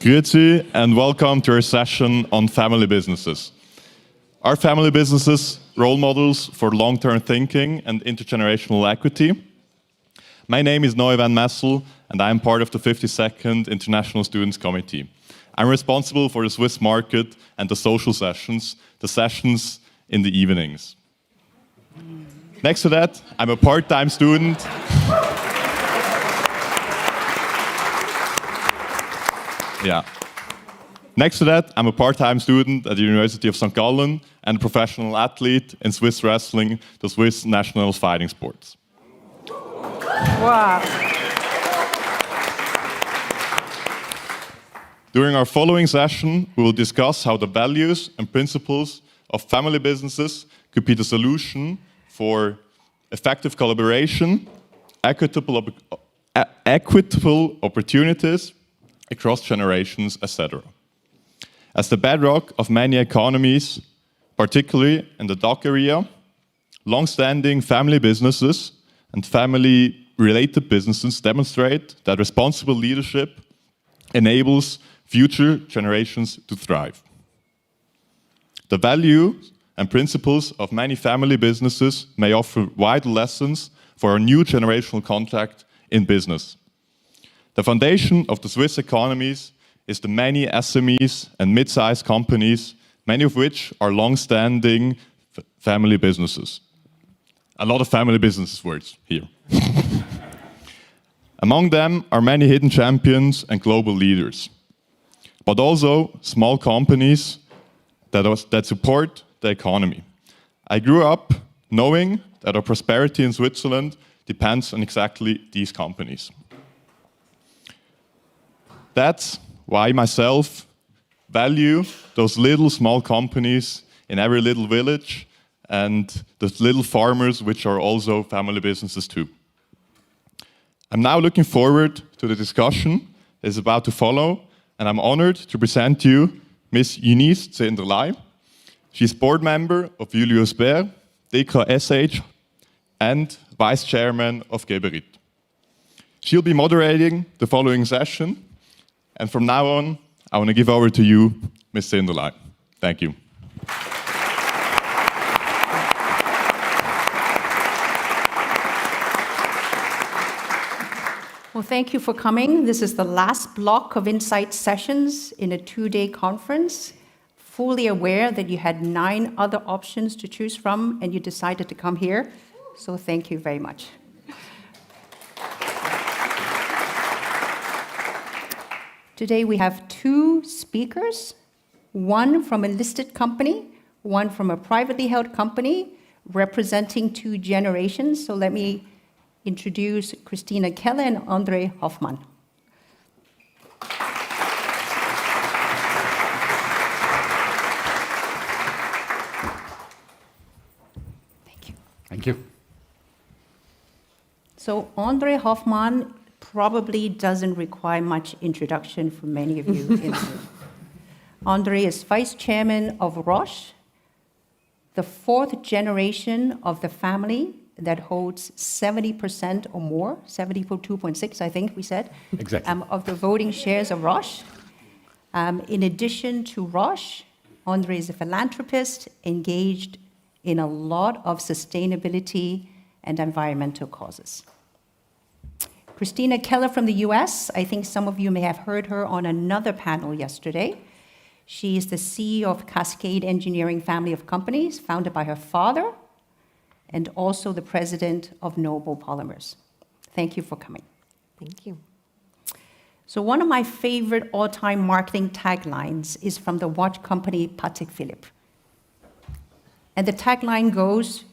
Grüezi and welcome to our session on family businesses. Are family businesses role models for long-term thinking and intergenerational equity? My name is Noe van Messel and I am part of the 52nd International Students Committee. I'm responsible for the Swiss market and the social sessions, the sessions in the evenings. Next to that, I'm a part-time student. Yeah. Next to that, I'm a part-time student at the University of St. Gallen and a professional athlete in Swiss wrestling, the Swiss national fighting sports. Wow. During our following session, we will discuss how the values and principles of family businesses could be the solution for effective collaboration, equitable opportunities across generations, etc. As the bedrock of many economies, particularly in the DACH area, long-standing family businesses and family-related businesses demonstrate that responsible leadership enables future generations to thrive. The values and principles of many family businesses may offer vital lessons for our new generational contract in business. The foundation of the Swiss economies is the many SMEs and mid-sized companies, many of which are long-standing family businesses. A lot of family business words here. Among them are many hidden champions and global leaders, but also small companies that support the economy. I grew up knowing that our prosperity in Switzerland depends on exactly these companies. That's why I myself value those little small companies in every little village and the little farmers, which are also family businesses too. I'm now looking forward to the discussion that is about to follow, and I'm honored to present to you Miss Eunice Zehnder-Lai. She's board member of Julius, DKSH, and vice chairman of Geberit. She'll be moderating the following session. And from now on, I want to give over to you, Ms. Zehnder-Lai. Thank you. Well, thank you for coming. This is the last block of Insight sessions in a 2-day conference. Fully aware that you had 9 other options to choose from and you decided to come here. So thank you very much. Today we have 2 speakers, one from a listed company, one from a privately held company, representing 2 generations. So let me introduce Christina Keller and André Hoffmann. Thank you. Thank you. So André Hoffmann probably doesn't require much introduction for many of you in the room. André is vice chairman of Roche, the 4th generation of the family that holds 70% or more, 72.6, I think we said, exactly. Of the voting shares of Roche. In addition to Roche, André is a philanthropist engaged in a lot of sustainability and environmental causes. Christina Keller from the US, I think some of you may have heard her on another panel yesterday. She is the CEO of Cascade Engineering family of companies, founded by her father, and also the president of Noble Polymers. Thank you for coming. Thank you. So one of my favorite all-time marketing taglines is from the watch company Patek Philippe. And the tagline goes,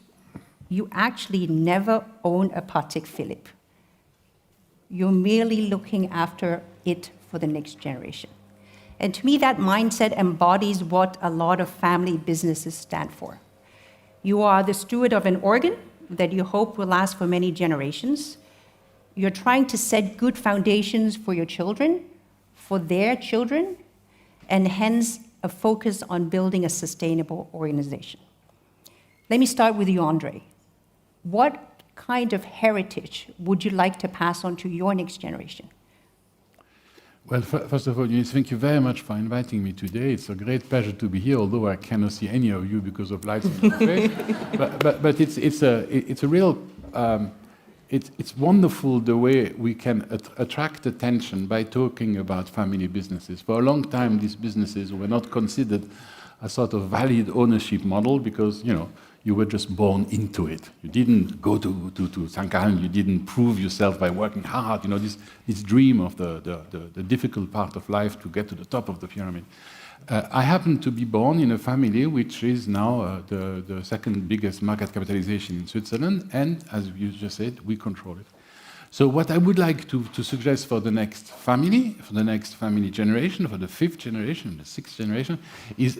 "You actually never own a Patek Philippe. You're merely looking after it for the next generation." And to me, that mindset embodies what a lot of family businesses stand for. You are the steward of an organ that you hope will last for many generations. You're trying to set good foundations for your children, for their children, and hence a focus on building a sustainable organization. Let me start with you, André. What kind of heritage would you like to pass on to your next generation? Well, first of all, Eunice, thank you very much for inviting me today. It's a great pleasure to be here, although I cannot see any of you because of lights in my face. But it's a real it's wonderful the way we can attract attention by talking about family businesses. For a long time, these businesses were not considered a sort of valid ownership model because you were just born into it. You didn't go to St. Gallen, you didn't prove yourself by working hard, this dream of the difficult part of life to get to the top of the pyramid. I happen to be born in a family which is now the second biggest market capitalization in Switzerland, and as you just said, we control it. So what I would like to suggest for the next family generation, for the fifth generation, the sixth generation, is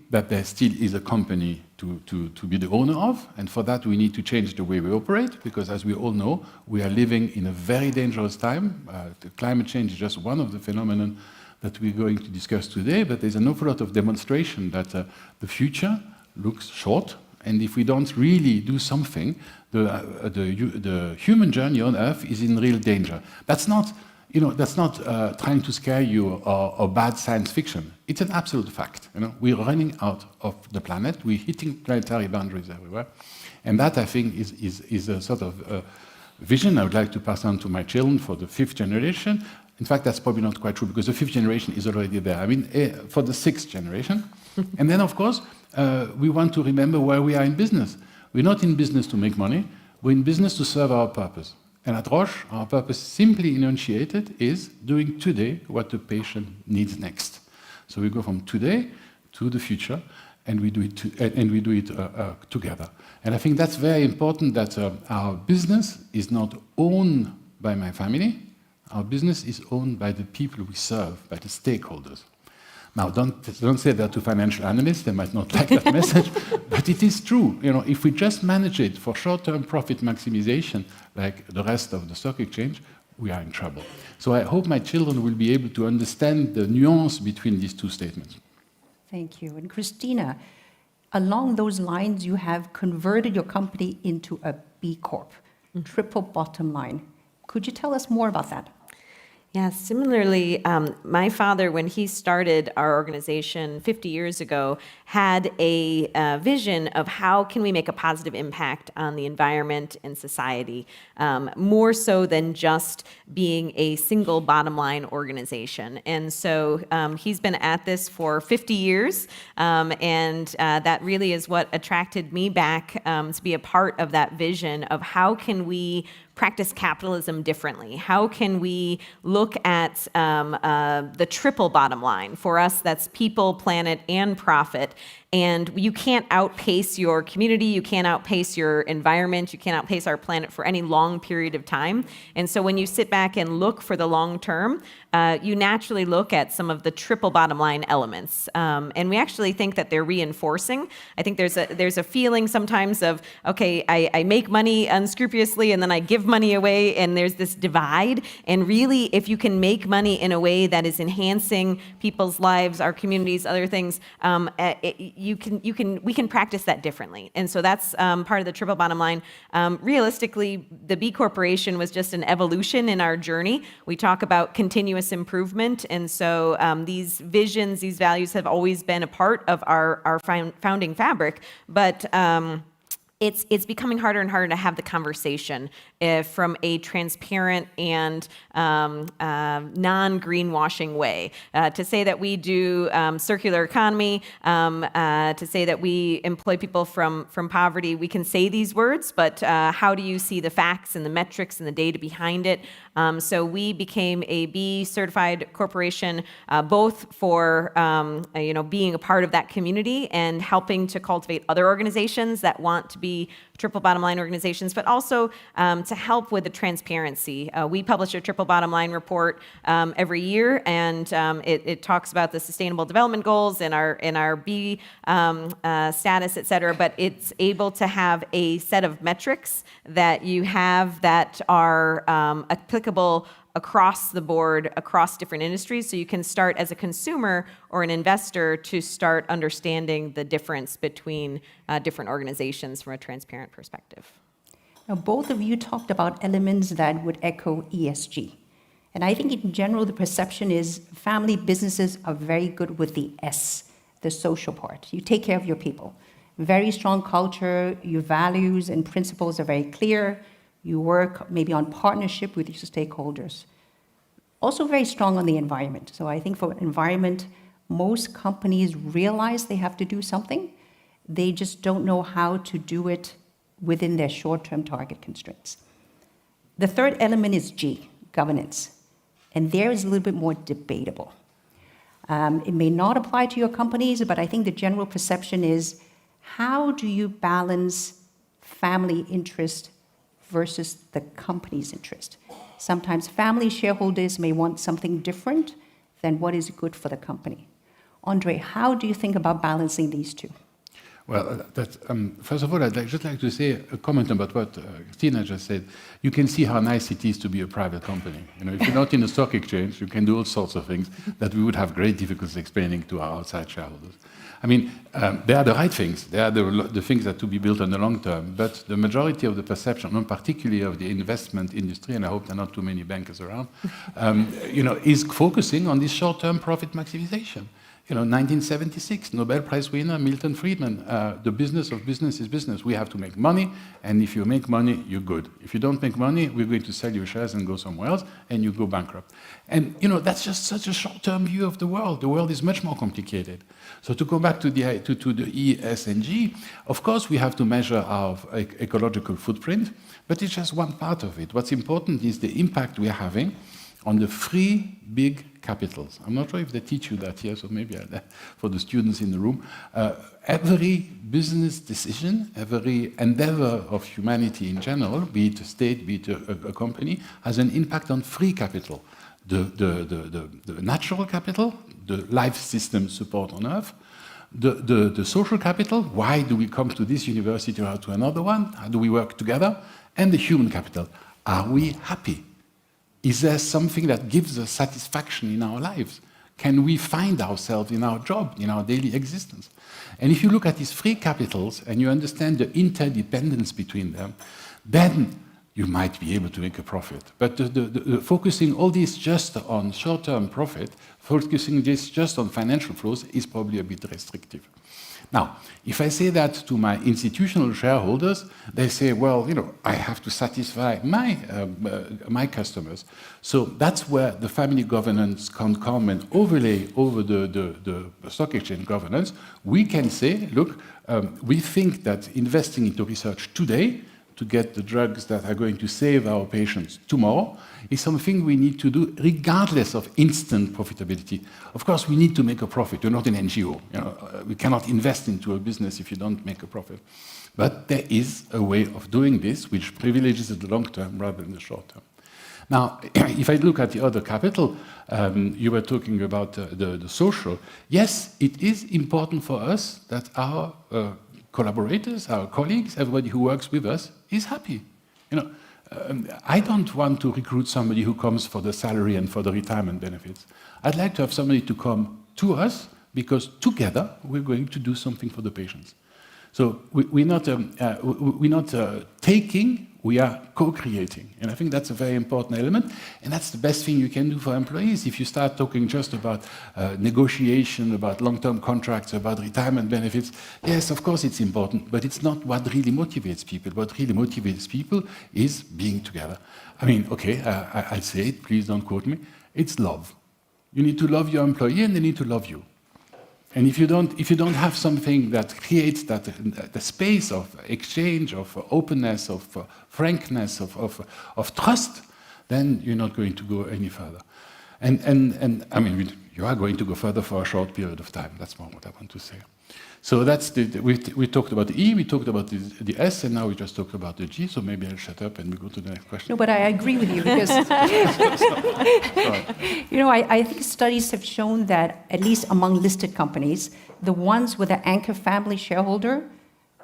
that there still is a company to be the owner of, and for that we need to change the way we operate, because as we all know, we are living in a very dangerous time. The climate change is just one of the phenomena that we're going to discuss today, but there's an awful lot of demonstration that the future looks short, and if we don't really do something, the human journey on Earth is in real danger. That's not trying to scare you or bad science fiction. It's an absolute fact. We're running out of the planet. We're hitting planetary boundaries everywhere, and that I think is a sort of vision I would like to pass on to my children for the fifth generation. In fact, that's probably not quite true because the fifth generation is already there. I mean, for the sixth generation. And then, of course, we want to remember why we are in business. We're not in business to make money. We're in business to serve our purpose. And at Roche, our purpose, simply enunciated, is doing today what the patient needs next. So we go from today to the future, and we do it together. And I think that's very important that our business is not owned by my family. Our business is owned by the people we serve, by the stakeholders. Now, don't say that to financial analysts, they might not like that message, but it is true. If we just manage it for short-term profit maximization, like the rest of the stock exchange, we are in trouble. So I hope my children will be able to understand the nuance between these two statements. Thank you. And Christina, along those lines, you have converted your company into a B Corp, triple bottom line. Could you tell us more about that? Yeah, similarly, my father, when he started our organization 50 years ago, had a vision of how can we make a positive impact on the environment and society, more so than just being a single bottom line organization. And so he's been at this for 50 years, and that really is what attracted me back to be a part of that vision of how can we practice capitalism differently? How can we look at the triple bottom line? For us, that's people, planet, and profit. And you can't outpace your community, you can't outpace your environment, you can't outpace our planet for any long period of time. And so when you sit back and look for the long term, you naturally look at some of the triple bottom line elements. And we actually think that they're reinforcing. I think there's a feeling sometimes of, okay, I make money unscrupulously and then I give money away, and there's this divide. And really, if you can make money in a way that is enhancing people's lives, our communities, other things, we can practice that differently. And so that's part of the triple bottom line. Realistically, the B Corporation was just an evolution in our journey. We talk about continuous improvement, and so these visions, these values have always been a part of our founding fabric, but it's becoming harder and harder to have the conversation from a transparent and non-greenwashing way. To say that we do circular economy, to say that we employ people from poverty, we can say these words, but how do you see the facts and the metrics and the data behind it? So we became a B certified corporation, both for being a part of that community and helping to cultivate other organizations that want to be triple bottom line organizations, but also to help with the transparency. We publish a triple bottom line report every year, and it talks about the sustainable development goals and our B status, et cetera, but it's able to have a set of metrics that you have that are applicable across the board, across different industries, so you can start as a consumer or an investor to start understanding the difference between different organizations from a transparent perspective. Now, both of you talked about elements that would echo ESG. And I think in general, the perception is family businesses are very good with the S, the social part. You take care of your people. Very strong culture, your values and principles are very clear. You work maybe on partnership with your stakeholders. Also very strong on the environment. So I think for environment, most companies realize they have to do something. They just don't know how to do it within their short-term target constraints. The third element is G, governance. And there is a little bit more debatable. It may not apply to your companies, but I think the general perception is, how do you balance family interest versus the company's interest? Sometimes family shareholders may want something different than what is good for the company. André, how do you think about balancing these two? Well, first of all, I'd just like to say a comment about what Christina just said. You can see how nice it is to be a private company. You know, if you're not in a stock exchange, you can do all sorts of things that we would have great difficulties explaining to our outside shareholders. I mean, they are the right things. They are the things that to be built in the long term. But the majority of the perception, and particularly of the investment industry, and I hope there are not too many bankers around, is focusing on this short-term profit maximization. 1976, Nobel Prize winner Milton Friedman, the business of business is business. We have to make money, and if you make money, you're good. If you don't make money, we're going to sell your shares and go somewhere else, and you go bankrupt. And, that's just such a short-term view of the world. The world is much more complicated. So to go back to the E, S, and G, of course, we have to measure our ecological footprint, but it's just one part of it. What's important is the impact we are having on the three big capitals. I'm not sure if they teach you that here, so maybe for the students in the room. Every business decision, every endeavor of humanity in general, be it a state, be it a company, has an impact on three capital. The natural capital, the life system support on Earth, the social capital, why do we come to this university or to another one? How do we work together? And the human capital, are we happy? Is there something that gives us satisfaction in our lives? Can we find ourselves in our job, in our daily existence? And if you look at these three capitals and you understand the interdependence between them, then you might be able to make a profit. But the focusing all this just on short-term profit, focusing this just on financial flows is probably a bit restrictive. Now, if I say that to my institutional shareholders, they say, well, I have to satisfy my customers. So that's where the family governance can come and overlay over the stock exchange governance. We can say, look, we think that investing into research today to get the drugs that are going to save our patients tomorrow is something we need to do regardless of instant profitability. Of course, we need to make a profit. You're not an NGO. We cannot invest into a business if you don't make a profit. But there is a way of doing this which privileges the long term rather than the short term. Now, if I look at the other capital, you were talking about the social. Yes, it is important for us that our collaborators, our colleagues, everybody who works with us is happy. I don't want to recruit somebody who comes for the salary and for the retirement benefits. I'd like to have somebody to come to us because together we're going to do something for the patients. So we're not taking, we are co-creating. And I think that's a very important element. And that's the best thing you can do for employees. If you start talking just about negotiation, about long-term contracts, about retirement benefits, yes, of course it's important, but it's not what really motivates people. What really motivates people is being together. I mean, okay, I'll say it, please don't quote me. It's love. You need to love your employee and they need to love you. And if you don't have something that creates that the space of exchange, of openness, of frankness, of trust, then you're not going to go any further. And I mean, you are going to go further for a short period of time. That's more what I want to say. So that's we talked about the E, we talked about the S, and now we just talked about the G. So maybe I'll shut up and we go to the next question. No, but I agree with you because I think studies have shown that at least among listed companies, the ones with an anchor family shareholder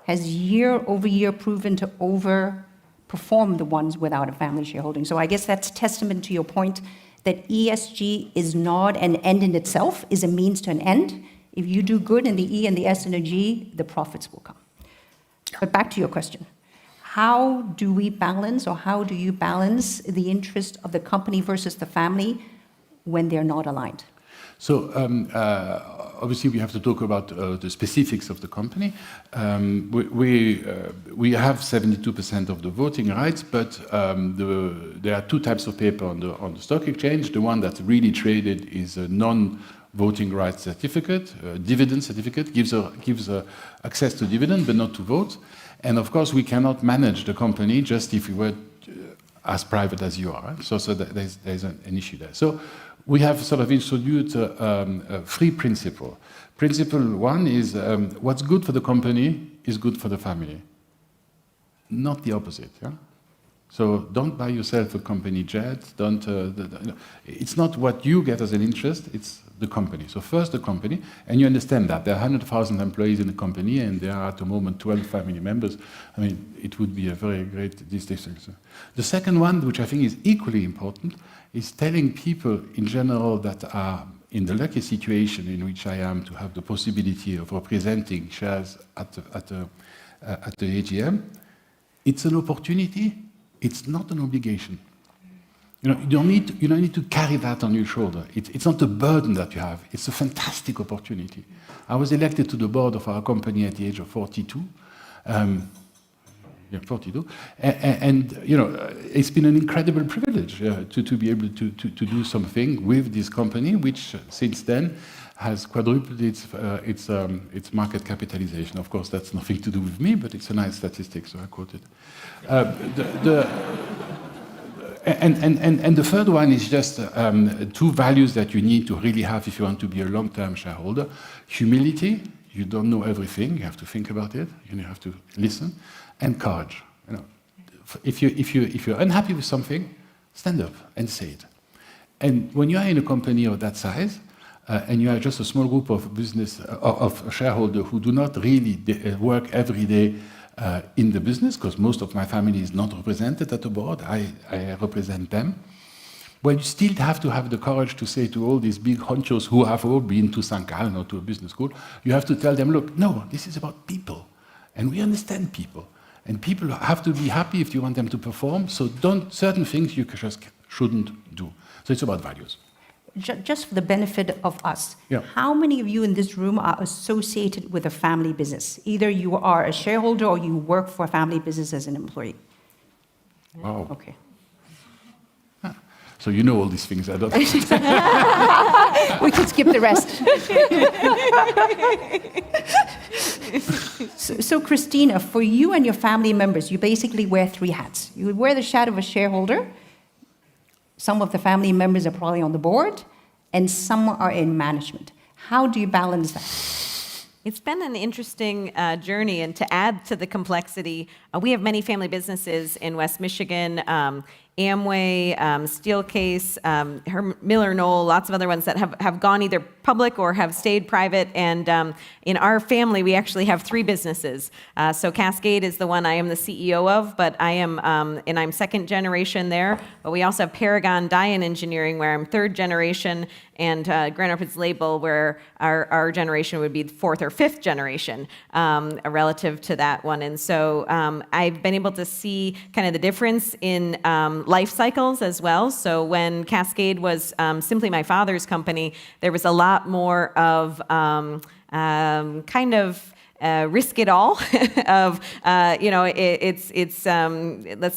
has year over year proven to overperform the ones without a family shareholding. So I guess that's testament to your point that ESG is not an end in itself, is a means to an end. If you do good in the E and the S and the G, the profits will come. But back to your question. how do we balance, or how do you balance the interest of the company versus the family when they're not aligned? So obviously we have to talk about the specifics of the company. We have 72% of the voting rights, but there are two types of paper on the stock exchange. The one that's really traded is a non-voting rights certificate, dividend certificate, gives access to dividend but not to vote. And of course we cannot manage the company just if we were as private as you are. So there's an issue there. So we have sort of introduced a free principle. Principle one is what's good for the company is good for the family, not the opposite. Yeah? So don't buy yourself a company jet. Don't. It's not what you get as an interest. It's the company. So first the company, and you understand that there are 100,000 employees in the company, and there are at the moment 12 family members. I mean, it would be a very great distinction. The second one, which I think is equally important, is telling people in general that are in the lucky situation in which I am to have the possibility of representing shares at the AGM. It's an opportunity. It's not an obligation. You don't need to carry that on your shoulder. It's not a burden that you have. It's a fantastic opportunity. I was elected to the board of our company at the age of 42. 42. And it's been an incredible privilege to be able to do something with this company, which since then has quadrupled its market capitalization. Of course, that's nothing to do with me, but it's a nice statistic, so I quote it. And the third one is just two values that you need to really have if you want to be a long-term shareholder. Humility. You don't know everything. You have to think about it. You have to listen. And courage. If you're unhappy with something, stand up and say it. And when you are in a company of that size, and you are just a small group of shareholders who do not really work every day in the business, because most of my family is not represented at the board, I represent them. Well, you still have to have the courage to say to all these big honchos who have all been to St. Gallen or to a business school, you have to tell them, look, no, this is about people. And we understand people. And people have to be happy if you want them to perform. So certain things you just shouldn't do. So it's about values. Just for the benefit of us, Yeah. How many of you in this room are associated with a family business? Either you are a shareholder or you work for a family business as an employee. Wow. Okay. So you know all these things. I don't. We can skip the rest. So, Christina, for you and your family members, you basically wear three hats. You would wear the hat of a shareholder. Some of the family members are probably on the board, and some are in management. How do you balance that? It's been an interesting journey, and to add to the complexity, we have many family businesses in West Michigan, Amway, Steelcase, Miller Knoll, lots of other ones that have gone either public or have stayed private. And in our family, we actually have three businesses. So Cascade is the one I am the CEO of, but I'm second generation there. But we also have Paragon Dye and Engineering, where I'm third generation, and Grand Rapids Label, where our generation would be fourth or fifth generation relative to that one. And so I've been able to see kind of the difference in life cycles as well. So when Cascade was simply my father's company, there was a lot more of kind of risk it all of let's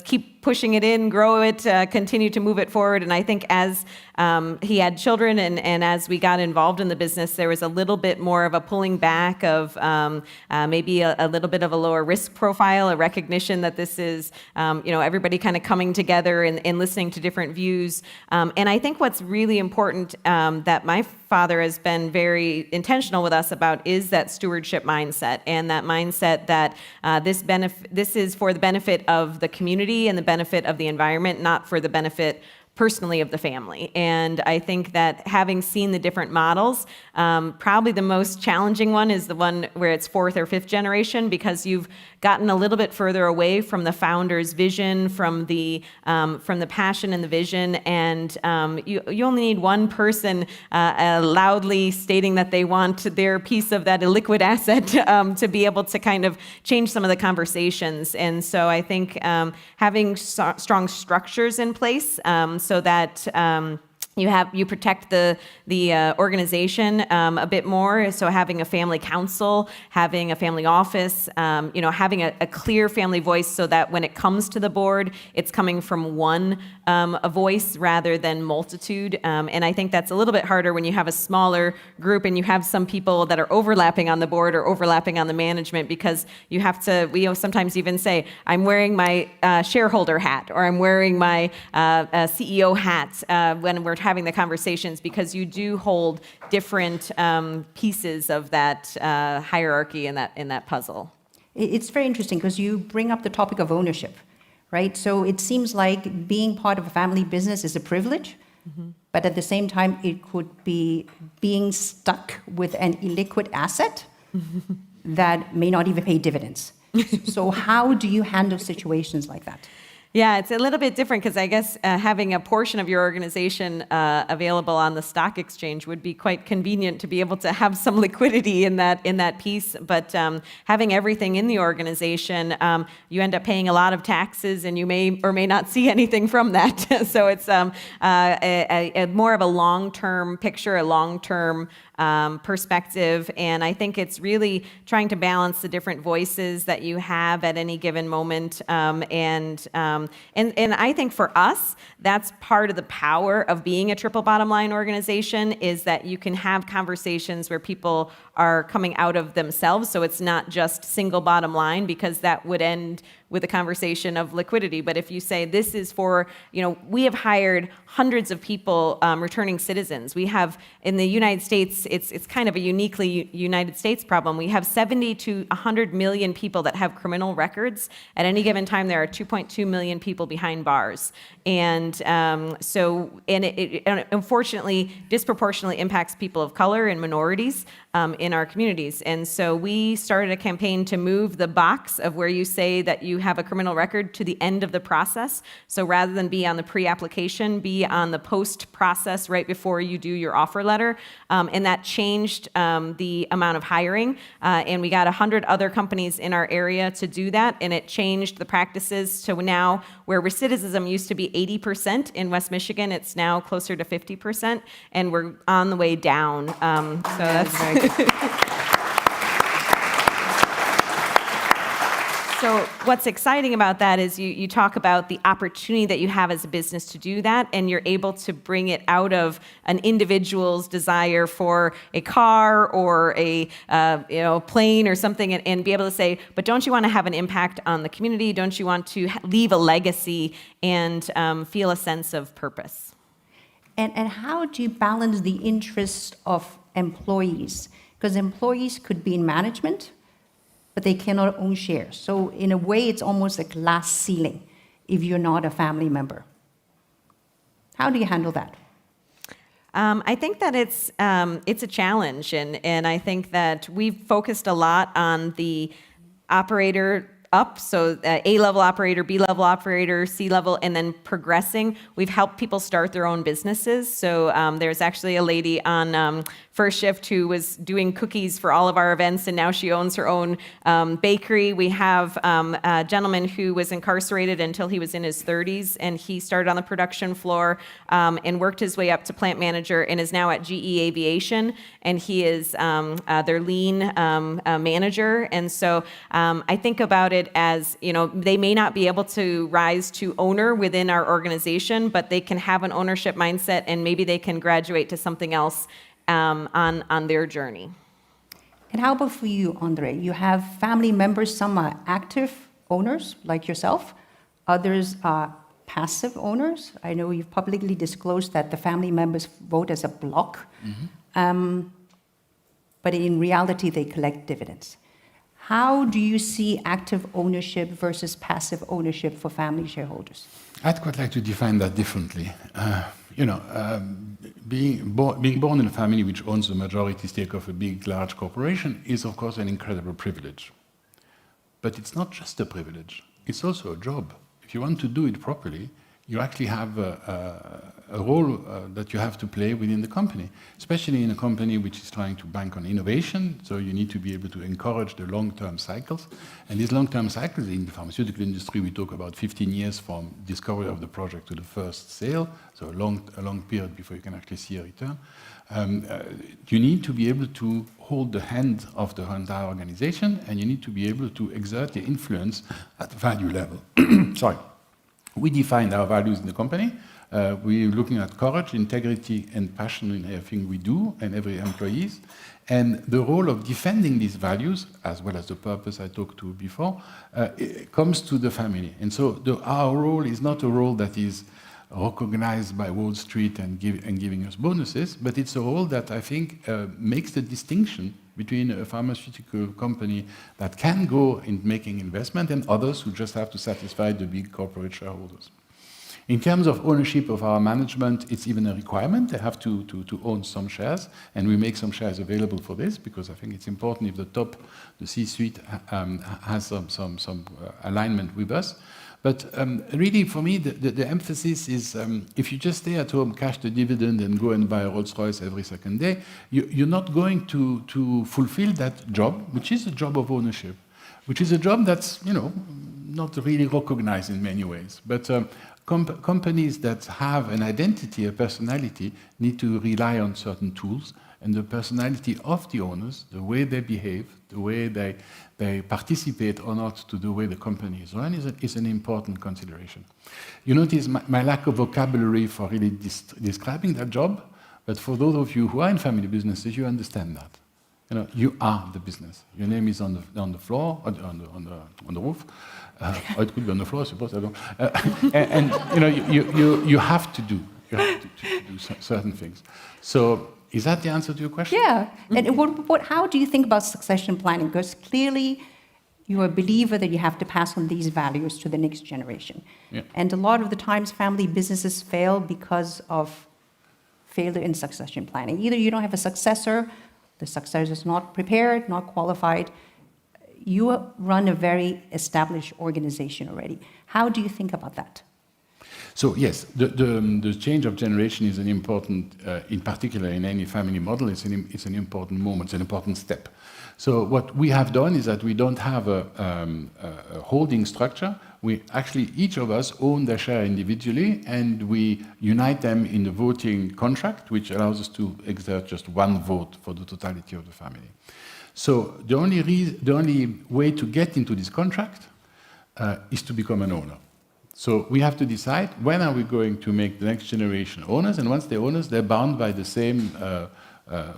keep pushing it in, grow it, continue to move it forward. And I think as he had children and as we got involved in the business, there was a little bit more of a pulling back of maybe a little bit of a lower risk profile, a recognition that this is, everybody kind of coming together and listening to different views. And I think what's really important that my father has been very intentional with us about is that stewardship mindset, and that mindset that this is for the benefit of the community and the benefit of the environment, not for the benefit personally of the family. And I think that having seen the different models, probably the most challenging one is the one where it's fourth or fifth generation, because you've gotten a little bit further away from the founder's vision, from the passion and the vision, and you only need one person loudly stating that they want their piece of that illiquid asset to be able to kind of change some of the conversations. And so I think having strong structures in place so that you protect the organization a bit more. So having a family council, having a family office, having a clear family voice, so that when it comes to the board, it's coming from one a voice rather than multitude. And I think that's a little bit harder when you have a smaller group and you have some people that are overlapping on the board or overlapping on the management, because you have to. We sometimes even say, "I'm wearing my shareholder hat," or "I'm wearing my CEO hat" when we're having the conversations, because you do hold different pieces of that hierarchy in that puzzle. It's very interesting because you bring up the topic of ownership, right? So it seems like being part of a family business is a privilege, but at the same time, it could be being stuck with an illiquid asset that may not even pay dividends. So how do you handle situations like that? Yeah, it's a little bit different, because I guess having a portion of your organization available on the stock exchange would be quite convenient to be able to have some liquidity in that piece. But having everything in the organization, you end up paying a lot of taxes, and you may or may not see anything from that. So it's a more of a long-term picture, a long-term perspective, and I think it's really trying to balance the different voices that you have at any given moment, and I think for us, that's part of the power of being a triple bottom line organization, is that you can have conversations where people are coming out of themselves, so it's not just single bottom line, because that would end with a conversation of liquidity. But if you say this is for, we have hired hundreds of people, returning citizens. We have, in the United States, it's kind of a uniquely United States problem. We have 70 to 100 million people that have criminal records. At any given time, there are 2.2 million people behind bars. And it unfortunately disproportionately impacts people of color and minorities in our communities. And so we started a campaign to move the box of where you say that you have a criminal record to the end of the process. So rather than be on the pre-application, be on the post-process right before you do your offer letter. And that changed the amount of hiring. And we got 100 other companies in our area to do that. And it changed the practices to now where recidivism used to be 80% in West Michigan, it's now closer to 50%. And we're on the way down. So that's very good. So what's exciting about that is you talk about the opportunity that you have as a business to do that, and you're able to bring it out of an individual's desire for a car or a plane or something, and be able to say, but don't you want to have an impact on the community? Don't you want to leave a legacy and feel a sense of purpose? And how do you balance the interests of employees? Because employees could be in management, but they cannot own shares. So in a way, it's almost a glass ceiling if you're not a family member. How do you handle that? I think that it's a challenge, and I think that we've focused a lot on the operator up, so A-level operator, B-level operator, C-level, and then progressing. We've helped people start their own businesses. So there's actually a lady on first shift who was doing cookies for all of our events, and now she owns her own bakery. We have a gentleman who was incarcerated until he was in his 30s, and he started on the production floor and worked his way up to plant manager, and is now at GE Aviation, and he is their lean manager. And so I think about it as, they may not be able to rise to owner within our organization, but they can have an ownership mindset, and maybe they can graduate to something else on their journey. And how about for you, André? You have family members, some are active owners, like yourself. Others are passive owners. I know you've publicly disclosed that the family members vote as a block. But in reality, they collect dividends. How do you see active ownership versus passive ownership for family shareholders? I'd quite like to define that differently. Being born in a family which owns the majority stake of a big, large corporation is, of course, an incredible privilege. But it's not just a privilege, it's also a job. If you want to do it properly, you actually have a role that you have to play within the company, especially in a company which is trying to bank on innovation. So you need to be able to encourage the long-term cycles. And these long-term cycles in the pharmaceutical industry, we talk about 15 years from discovery of the project to the first sale, so a long period before you can actually see a return. You need to be able to hold the hand of the entire organization, and you need to be able to exert the influence at the value level. Sorry. We define our values in the company. We're looking at courage, integrity, and passion in everything we do, and every employee. And the role of defending these values, as well as the purpose I talked to before, it comes to the family. And so our role is not a role that is recognized by Wall Street and giving us bonuses, but it's a role that I think makes the distinction between a pharmaceutical company that can go in making investment and others who just have to satisfy the big corporate shareholders. In terms of ownership of our management, it's even a requirement. They have to own some shares, and we make some shares available for this because I think it's important if the C-suite has some alignment with us. But really, for me, the emphasis is if you just stay at home, cash the dividend, and go and buy a Rolls-Royce every second day, you're not going to fulfill that job, which is a job of ownership, which is a job that's not really recognized in many ways. But companies that have an identity, a personality, need to rely on certain tools, and the personality of the owners, the way they behave, the way they participate or not to the way the company is run is an important consideration. You notice my lack of vocabulary for really describing that job, but for those of you who are in family businesses, you understand that. You are the business. Your name is on the floor, on the roof. Or it could be on the floor, I suppose. I don't. And you have to do certain things. So. Is that the answer to your question? Yeah. And how do you think about succession planning? Because clearly you're a believer that you have to pass on these values to the next generation. Yeah. And a lot of the times family businesses fail because of failure in succession planning. Either you don't have a successor, the successor is not prepared, not qualified. You run a very established organization already. How do you think about that? So yes, the change of generation is an important, in particular in any family model, it's an important moment, it's an important step. So what we have done is that we don't have a holding structure. We actually, each of us own their share individually, and we unite them in the voting contract, which allows us to exert just one vote for the totality of the family. So the only way to get into this contract is to become an owner. So we have to decide when are we going to make the next generation owners, and once they're owners, they're bound by the same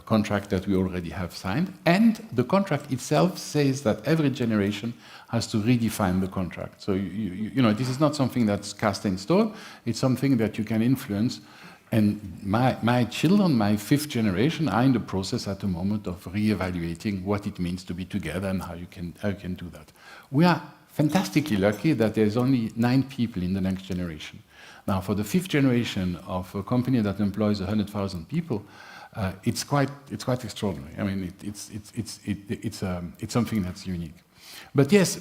contract that we already have signed. And the contract itself says that every generation has to redefine the contract. So this is not something that's cast in stone. It's something that you can influence. And my children, my fifth generation, are in the process at the moment of reevaluating what it means to be together and how you can do that. We are fantastically lucky that there's only 9 people in the next generation. Now, for the fifth generation of a company that employs 100,000 people, it's quite extraordinary. I mean, it's something that's unique. But yes,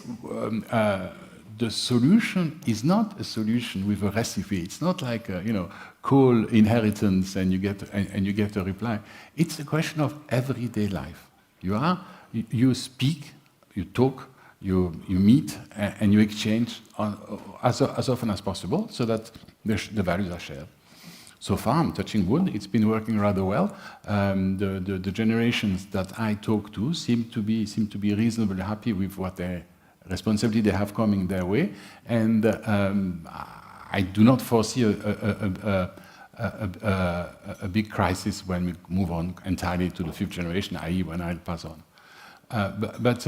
the solution is not a solution with a recipe. It's not like call inheritance and you get a reply. It's a question of everyday life. You speak, you talk. You meet and you exchange as often as possible so that the values are shared. So far, I'm touching wood, it's been working rather well. The generations that I talk to seem to be reasonably happy with what responsibility they have coming their way. And I do not foresee a big crisis when we move on entirely to the fifth generation, i.e. when I'll pass on. But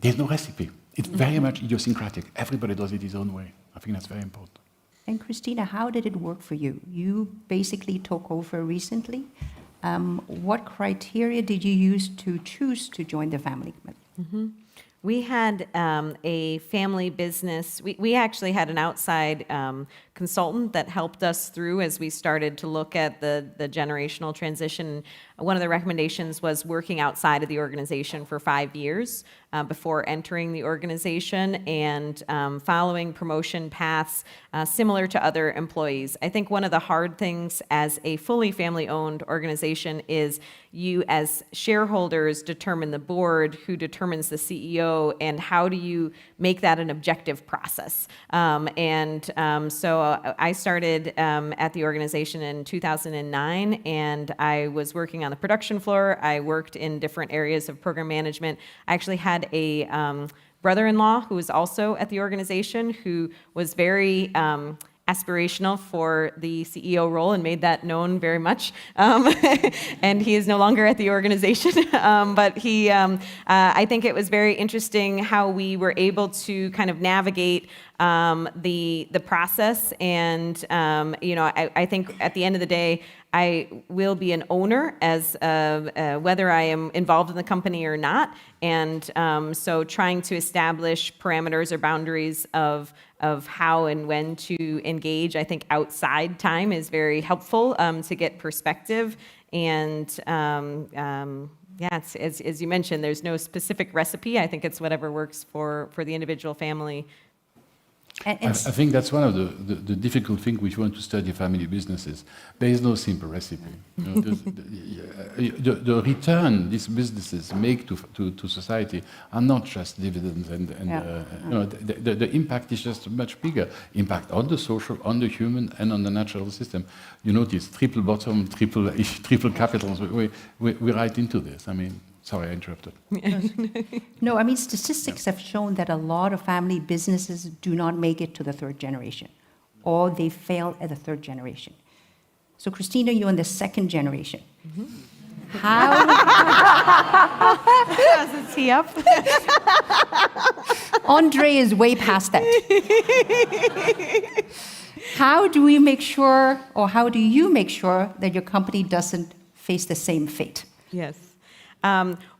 there's no recipe. It's very much idiosyncratic. Everybody does it his own way. I think that's very important. And Christina, how did it work for you? You basically took over recently. What criteria did you use to choose to join the family? Mm-hmm. We had a family business. We actually had an outside consultant that helped us through as we started to look at the generational transition. One of the recommendations was working outside of the organization for 5 years before entering the organization and following promotion paths similar to other employees. I think one of the hard things as a fully family-owned organization is you as shareholders determine the board, who determines the CEO, and how do you make that an objective process. So I started at the organization in 2009, and I was working on the production floor. I worked in different areas of program management. I actually had a brother-in-law who was also at the organization who was very aspirational for the CEO role and made that known very much. And he is no longer at the organization. But I think it was very interesting how we were able to kind of navigate the process. And, I think at the end of the day, I will be an owner as whether I am involved in the company or not. And so trying to establish parameters or boundaries of how and when to engage, I think outside time is very helpful to get perspective. And as you mentioned, there's no specific recipe. I think it's whatever works for the individual family. I think that's one of the difficult things which want to study family businesses. There is no simple recipe. The return these businesses make to society are not just dividends, and the impact is just much bigger. Impact on the social, on the human, and on the natural system. You notice triple bottom, triple capitals. We're right into this. I mean. Sorry, I interrupted. No, I mean, statistics have shown that a lot of family businesses do not make it to the third generation, or they fail at the third generation. So, Christina, you're in the second generation. Mm-hmm. How? Is the tea up? André is way past that. How do we make sure, or how do you make sure that your company doesn't face the same fate? Yes.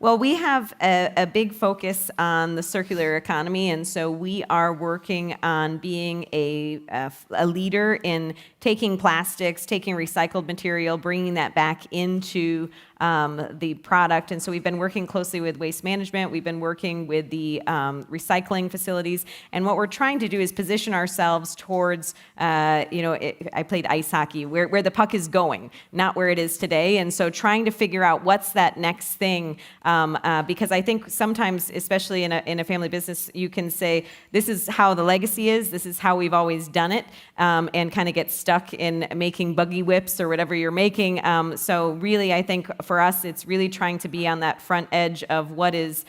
Well, we have a big focus on the circular economy, and so we are working on being a leader in taking plastics, taking recycled material, bringing that back into the product. And so we've been working closely with waste management. We've been working with the recycling facilities. And what we're trying to do is position ourselves towards, I played ice hockey, where the puck is going, not where it is today. And so trying to figure out what's that next thing, because I think sometimes, especially in a family business, you can say, this is how the legacy is, this is how we've always done it, and kind of get stuck in making buggy whips or whatever you're making. So really, I think for us, it's really trying to be on that front edge of what is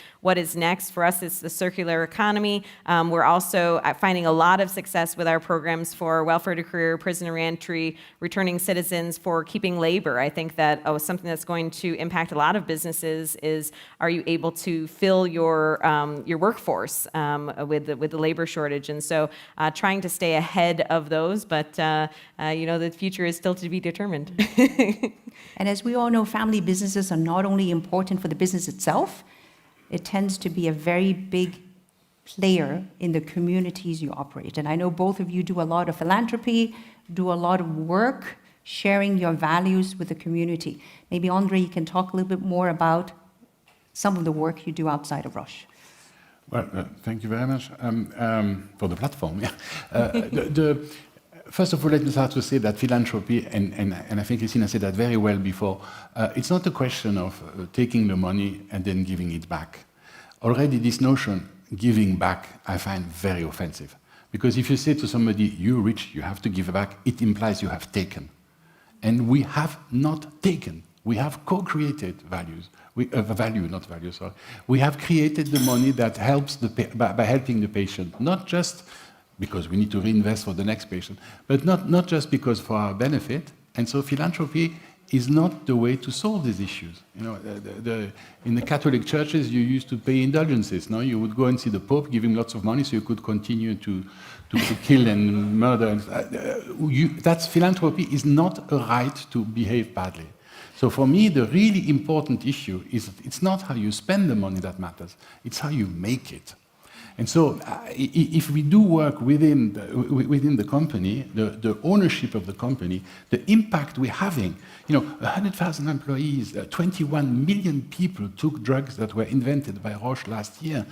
next. For us, it's the circular economy. We're also finding a lot of success with our programs for welfare to career, prison and reentry, returning citizens, for keeping labor. I think that something that's going to impact a lot of businesses is, are you able to fill your workforce with the labor shortage? And so trying to stay ahead of those, but the future is still to be determined. And as we all know, family businesses are not only important for the business itself, it tends to be a very big player in the communities you operate. And I know both of you do a lot of philanthropy, do a lot of work sharing your values with the community. Maybe André, you can talk a little bit more about some of the work you do outside of Roche. Well, thank you very much for the platform. First of all, let me start to say that philanthropy, and I think Christina said that very well before, it's not a question of taking the money and then giving it back. Already this notion, giving back, I find very offensive. Because if you say to somebody, you're rich, you have to give back, it implies you have taken. And we have not taken. We have co-created values. We have created the money that helps by helping the patient, not just because we need to reinvest for the next patient, but not just because for our benefit. And so philanthropy is not the way to solve these issues. In the Catholic churches, you used to pay indulgences. No, you would go and see the Pope, give him lots of money so you could continue to kill and murder. That's philanthropy is not a right to behave badly. So for me, the really important issue is that it's not how you spend the money that matters, it's how you make it. And so if we do work within the company, the ownership of the company, the impact we're having, 100,000 employees, 21 million people took drugs that were invented by Roche last year.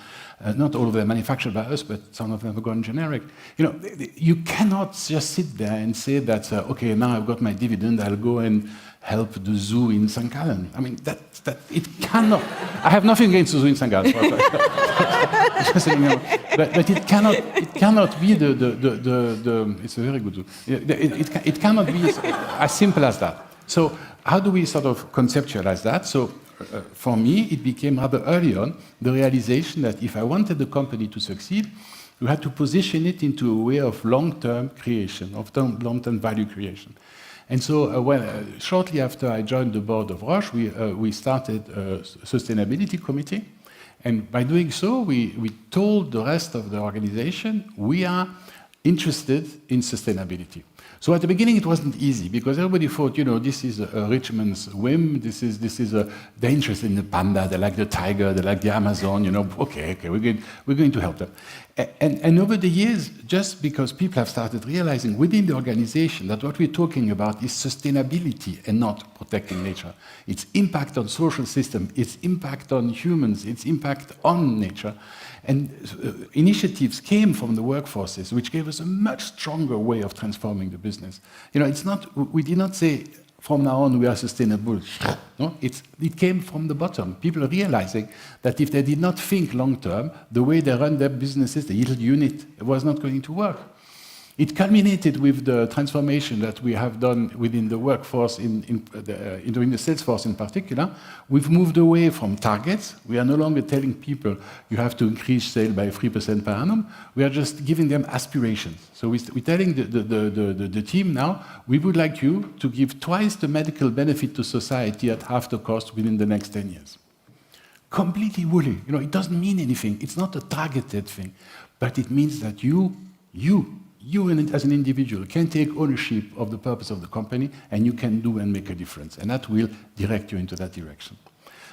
Not all of them manufactured by us, but some of them have gone generic. You cannot just sit there and say that, okay, now I've got my dividend, I'll go and help the zoo in St. Gallen. I mean, that it cannot. I have nothing against the zoo in St. Gallen, but it cannot be the. It's a very good zoo. It cannot be as simple as that. So how do we sort of conceptualize that? So for me, it became rather early on the realization that if I wanted the company to succeed, we had to position it into a way of long-term creation, of long-term value creation. And so shortly after I joined the board of Roche, we started a sustainability committee. And by doing so, we told the rest of the organization, we are interested in sustainability. So at the beginning, it wasn't easy because everybody thought, this is a rich man's whim. This is they're interested in the panda. They like the tiger. They like the Amazon. Okay, we're going to help them. And over the years, just because people have started realizing within the organization that what we're talking about is sustainability and not protecting nature. Its impact on social system, its impact on humans, its impact on nature. And initiatives came from the workforces, which gave us a much stronger way of transforming the business. We did not say, from now on, we are sustainable. No, it came from the bottom. People are realizing that if they did not think long-term, the way they run their businesses, the little unit, was not going to work. It culminated with the transformation that we have done within the workforce, during the sales force in particular. We've moved away from targets. We are no longer telling people you have to increase sales by 3% per annum. We are just giving them aspirations. So we're telling the team now, we would like you to give twice the medical benefit to society at half the cost within the next 10 years. Completely woolly. It doesn't mean anything. It's not a targeted thing. But it means that you as an individual can take ownership of the purpose of the company, and you can do and make a difference. And that will direct you into that direction.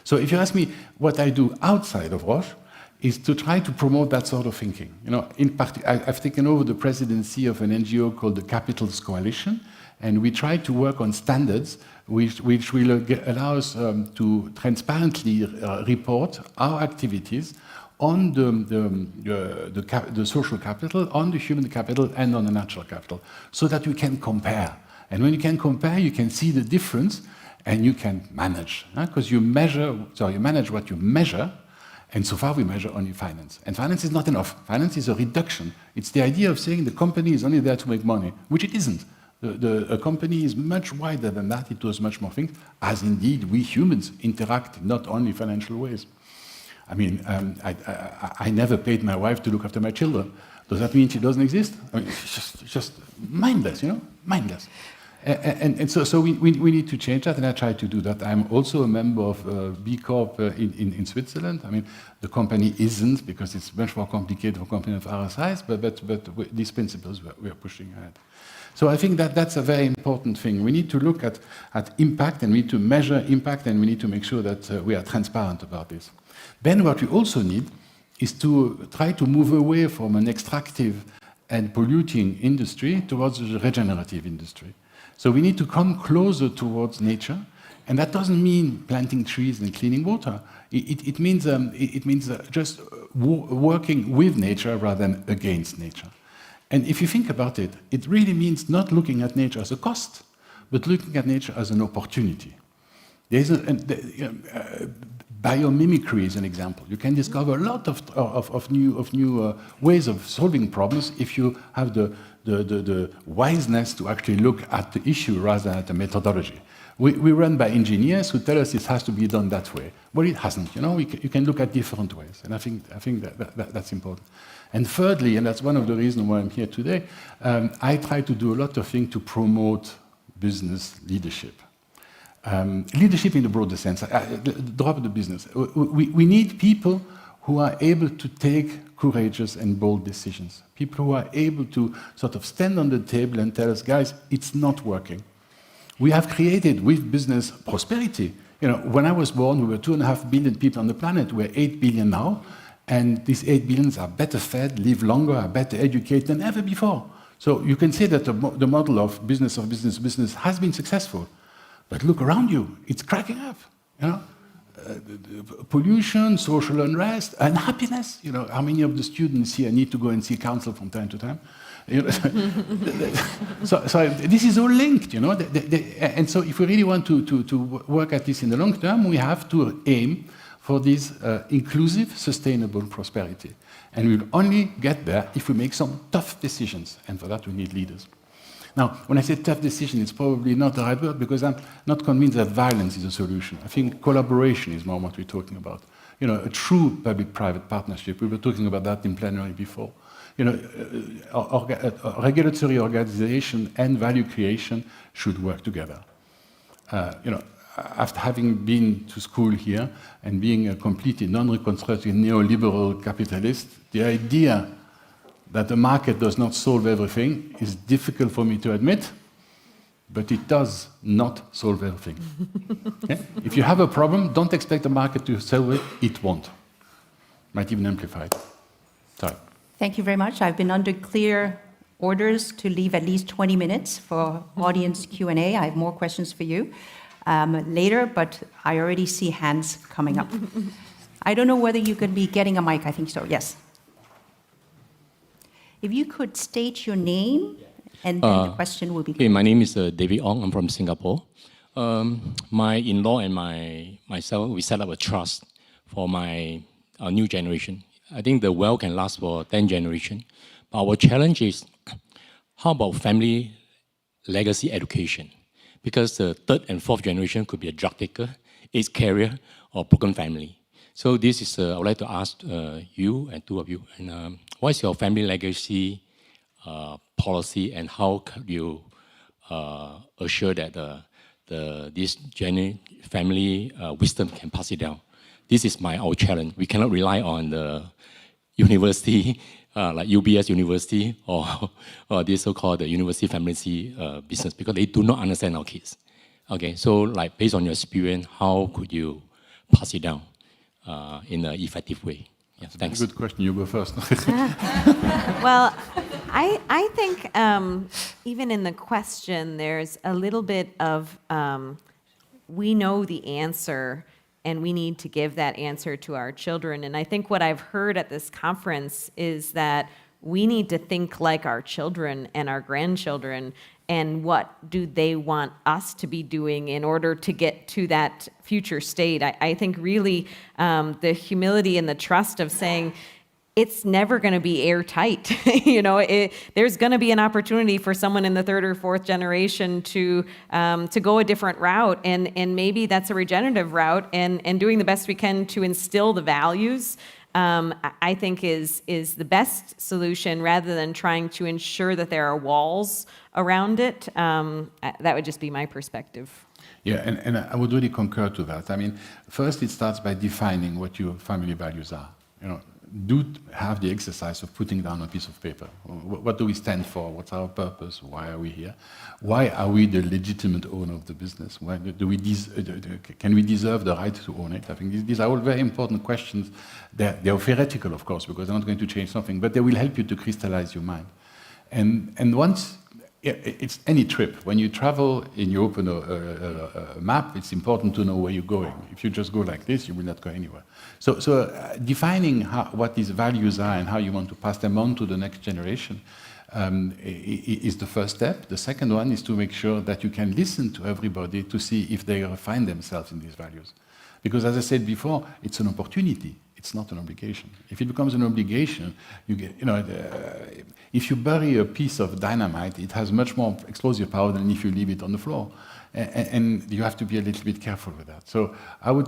So if you ask me what I do outside of Roche, is to try to promote that sort of thinking. I've taken over the presidency of an NGO called the Capitals Coalition, and we try to work on standards which will allow us to transparently report our activities on the social capital, on the human capital, and on the natural capital, so that you can compare. And when you can compare, you can see the difference, and you can manage. Because you manage what you measure, and so far we measure only finance. And finance is not enough. Finance is a reduction. It's the idea of saying the company is only there to make money, which it isn't. A company is much wider than that. It does much more things, as indeed we humans interact in not only financial ways. I mean, I never paid my wife to look after my children. Does that mean she doesn't exist? I mean, it's just mindless, mindless. And so we need to change that, and I try to do that. I'm also a member of B Corp in Switzerland. I mean, the company isn't, because it's much more complicated for a company of our size, but these principles we are pushing ahead. So I think that's a very important thing. We need to look at impact, and we need to measure impact, and we need to make sure that we are transparent about this. Then what we also need is to try to move away from an extractive and polluting industry towards a regenerative industry. So we need to come closer towards nature, and that doesn't mean planting trees and cleaning water. It means just working with nature rather than against nature. And if you think about it, it really means not looking at nature as a cost, but looking at nature as an opportunity. There's biomimicry is an example. You can discover a lot of new ways of solving problems if you have the wiseness to actually look at the issue rather than at the methodology. We run by engineers who tell us it has to be done that way. Well, it hasn't. You can look at different ways, and I think that's important. And thirdly, and that's one of the reasons why I'm here today, I try to do a lot of things to promote business leadership. Leadership in the broader sense, drop the business. We need people who are able to take courageous and bold decisions. People who are able to sort of stand on the table and tell us, guys, it's not working. We have created with business prosperity. You know, when I was born, we were 2.5 billion people on the planet. We're 8 billion now, and these 8 billions are better fed, live longer, are better educated than ever before. So you can say that the model of business has been successful. But look around you, it's cracking up. You know, pollution, social unrest, unhappiness. You know, how many of the students here need to go and see counsel from time to time? You know, so this is all linked, you know. And so if we really want to work at this in the long term, we have to aim for this inclusive, sustainable prosperity. And we'll only get there if we make some tough decisions. And for that, we need leaders. Now, when I say tough decision, it's probably not the right word, because I'm not convinced that violence is a solution. I think collaboration is more what we're talking about. You know, a true public-private partnership. We were talking about that in plenary before. You know, regulatory organization and value creation should work together. You know, after having been to school here and being a completely non-reconstructive neoliberal capitalist, the idea that the market does not solve everything is difficult for me to admit, but it does not solve everything. Okay? If you have a problem, don't expect the market to solve it. It won't. Might even amplify it. Sorry. Thank you very much. I've been under clear orders to leave at least 20 minutes for audience Q&A. I have more questions for you later, but I already see hands coming up. I don't know whether you could be getting a mic. I think so. Yes. If you could state your name, and then the question will be... Okay, my name is David Ong. I'm from Singapore. My in-law and myself, we set up a trust for my new generation. I think the wealth can last for 10 generations. But our challenge is, how about family legacy education? Because the third and fourth generation could be a drug taker, AIDS carrier, or broken family. So this is, I would like to ask you and two of you, and what is your family legacy policy, and how could you assure that this family wisdom can pass it down? This is our challenge. We cannot rely on the university, like UBS University, or this so-called the university family business, because they do not understand our kids. Okay, so like based on your experience, how could you pass it down in an effective way? Yeah, thanks. Good question. You go first. Well, I think even in the question, there's a little bit of we know the answer, and we need to give that answer to our children. And I think what I've heard at this conference is that we need to think like our children and our grandchildren, and what do they want us to be doing in order to get to that future state. I think really the humility and the trust of saying, it's never going to be airtight. You know, there's going to be an opportunity for someone in the third or fourth generation to go a different route, and maybe that's a regenerative route, and doing the best we can to instill the values, I think is the best solution, rather than trying to ensure that there are walls around it. That would just be my perspective. Yeah, and I would really concur to that. I mean, first it starts by defining what your family values are. You know, do have the exercise of putting down a piece of paper. What do we stand for? What's our purpose? Why are we here? Why are we the legitimate owner of the business? Why do we can we deserve the right to own it? I think these are all very important questions. They're theoretical, of course, because they're not going to change something, but they will help you to crystallize your mind. And once, it's any trip. When you travel and you open a map, it's important to know where you're going. If you just go like this, you will not go anywhere. So defining what these values are and how you want to pass them on to the next generation is the first step. The second one is to make sure that you can listen to everybody to see if they find themselves in these values. Because as I said before, it's an opportunity. It's not an obligation. If it becomes an obligation, you get, if you bury a piece of dynamite, it has much more explosive power than if you leave it on the floor. And you have to be a little bit careful with that. So I would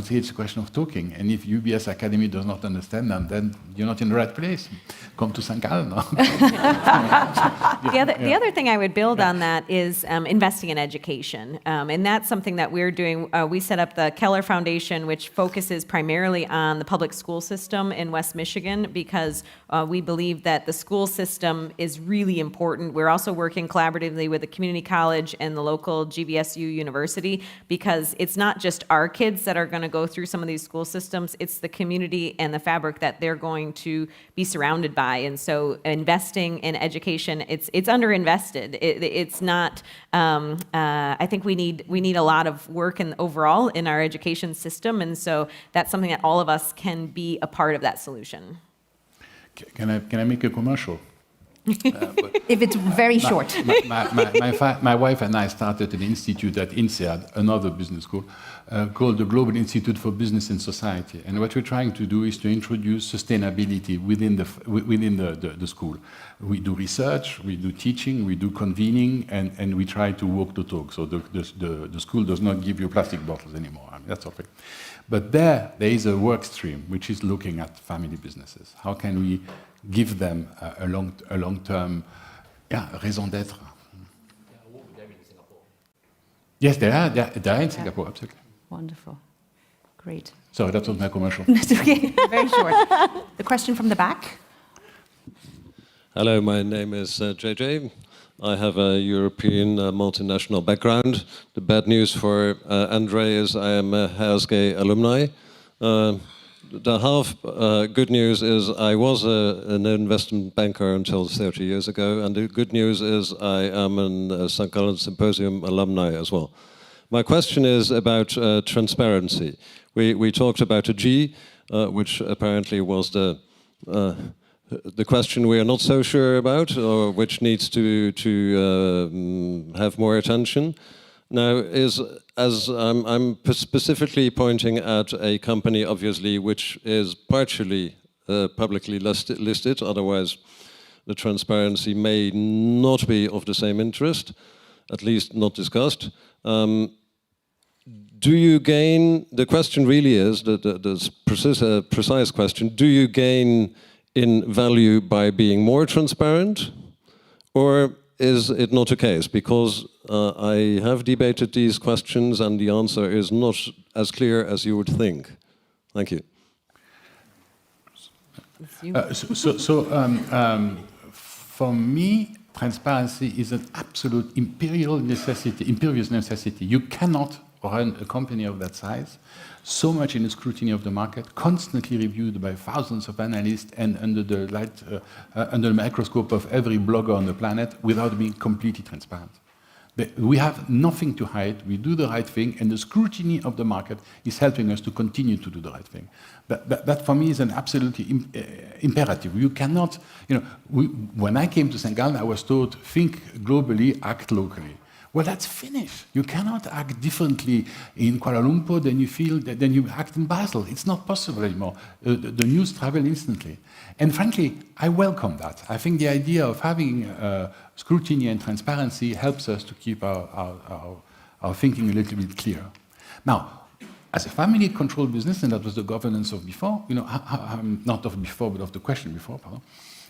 say it's a question of talking. And if UBS Academy does not understand that, then you're not in the right place. Come to St. Gallen. No? The other thing I would build on that is investing in education. And that's something that we're doing. We set up the Keller Foundation, which focuses primarily on the public school system in West Michigan, because we believe that the school system is really important. We're also working collaboratively with the community college college and the local GVSU university, because it's not just our kids that are going to go through some of these school systems, it's the community and the fabric that they're going to be surrounded by. And so investing in education, it's underinvested. It's not, I think we need a lot of work overall in our education system, and so that's something that all of us can be a part of that solution. Can I make a commercial? If it's very short. My wife and I started an institute at INSEAD, another business school, called the Global Institute for Business and Society. And what we're trying to do is to introduce sustainability within the school. We do research, we do teaching, we do convening, and we try to walk the talk. So the school does not give you plastic bottles anymore. I mean, that's okay. But there is a work stream which is looking at family businesses. How can we give them a long-term raison d'être? Yes, they are in Singapore, absolutely. Wonderful. Great. Sorry, that was my commercial. That's okay. Very short. The question from the back. Hello, my name is JJ. I have a European multinational background. The bad news for André is I am a Cascade alumni. The half good news is I was an investment banker until 30 years ago, and the good news is I am a St. Gallen Symposium alumni as well. My question is about transparency. We talked about a G, which apparently was the question we are not so sure about, or which needs to have more attention. Now, as I'm specifically pointing at a company, obviously, which is partially publicly listed, otherwise the transparency may not be of the same interest, at least not discussed. Do you gain, the question really is, the precise question, do you gain in value by being more transparent, or is it not a case? Because I have debated these questions and the answer is not as clear as you would think. Thank you. For me, transparency is an absolute imperious necessity. You cannot run a company of that size, so much in the scrutiny of the market, constantly reviewed by thousands of analysts and under the microscope of every blogger on the planet, without being completely transparent. We have nothing to hide. We do the right thing, and the scrutiny of the market is helping us to continue to do the right thing. That for me is an absolutely imperative. You cannot, when I came to St. Gallen, I was told, think globally, act locally. Well, that's finished. You cannot act differently in Kuala Lumpur than you act in Basel. It's not possible anymore. The news travels instantly. And frankly, I welcome that. I think the idea of having scrutiny and transparency helps us to keep our thinking a little bit clearer. Now, as a family-controlled business, and that was the governance of before, not of before, but of the question before,